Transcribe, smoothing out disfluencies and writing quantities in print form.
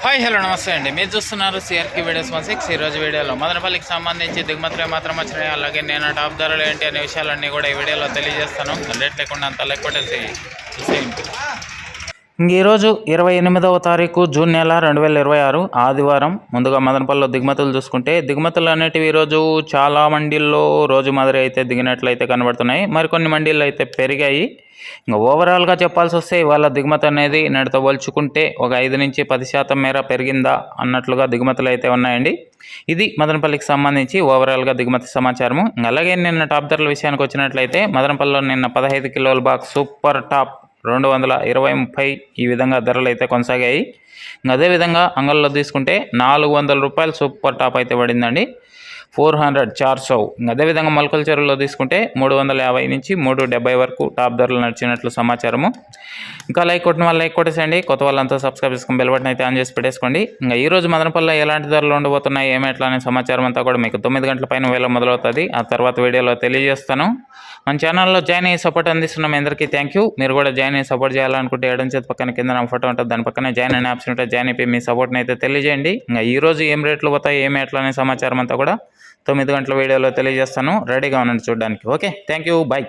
Hi hello నమస్తే అండి. మీరు చూస్తున్నారు సిఆర్కి వీడియోస్ 16. ఈరోజు వీడియోలో మదనపల్లికి సంబంధించి దిగుమతులు మాత్రం వచ్చినాయి, అలాగే నేను టాప్ ధరలు ఏంటి అనే విషయాలన్నీ కూడా ఈ వీడియోలో తెలియజేస్తాను. లేట్ లేకుండా అంత లైక్ కొట్టేసి చూసేయండి. ఈరోజు 28వ తారీఖు జూన్ నెల 2026 ఆదివారం. ముందుగా మదనపల్లిలో దిగుమతులు చూసుకుంటే దిగుమతులు అనేటివి ఈరోజు చాలా మండీల్లో రోజు మాదిరి అయితే దిగినట్లయితే కనబడుతున్నాయి. మరికొన్ని మండీల్లో అయితే పెరిగాయి. ఇంకా ఓవరాల్గా చెప్పాల్సి వస్తే ఇవాళ దిగుమతి అనేది నేటితో పోల్చుకుంటే ఒక 5 నుంచి 10% మేర పెరిగిందా అన్నట్లుగా దిగుమతులు అయితే ఉన్నాయండి. ఇది మదనపల్లికి సంబంధించి ఓవరాల్గా దిగుమతి సమాచారము. అలాగే నిన్న టాప్ ధరల విషయానికి వచ్చినట్లయితే మదనపల్లిలో నిన్న 15 కిలోల బాక్స్ సూపర్ టాప్ 220-30 ఈ విధంగా ధరలు అయితే కొనసాగాయి. అదేవిధంగా అంగల్లో తీసుకుంటే 400 రూపాయలు సూపర్ టాప్ అయితే పడిందండి, 400 అదేవిధంగా మొలకల చెరువులో తీసుకుంటే 350 నుంచి 370 వరకు టాప్ ధరలు నడిచినట్లు సమాచారము. ఇంకా లైక్ కొట్టిన వాళ్ళు లైక్ కొట్టేసండి, కొత్త వాళ్ళంతా సబ్స్క్రైబ్ చేసుకుని బెల్ బటన్ అయితే ఆన్ చేసి పెట్టేసుకోండి. ఇంకా ఈరోజు మదనపల్లిలో ఎలాంటి ధరలు ఉండబోతున్నాయి ఏమెట్లా అనే సమాచారం అంతా కూడా మీకు 9 గంటల పైన వేళ మొదలవుతుంది. ఆ తర్వాత వీడియోలో తెలియజేస్తాను. మన ఛానల్లో జాయిన్ అయ్యి సపోర్ట్ అందిస్తున్నాం అందరికీ థ్యాంక్ యూ. మీరు కూడా జాయిన్ అయ్యి సపోర్ట్ చేయాలనుకుంటే ఎడం చేతి పక్కన కింద నా ఫోటో ఉంటుంది, దాని పక్కనే జాయిన్ అనే ఆప్షన్ ఉంటుంది. జాయిన్ అయిపోయి మీ సపోర్ట్ని అయితే తెలియజేయండి. ఇంకా ఈరోజు ఏం రేట్లు పోతాయి ఏమి ఎట్లా అనే సమాచారం అంతా కూడా 9 గంటల వీడియోలో తెలియజేస్తాను. రెడీగా ఉండండి చూడడానికి. Okay, thank you, bye.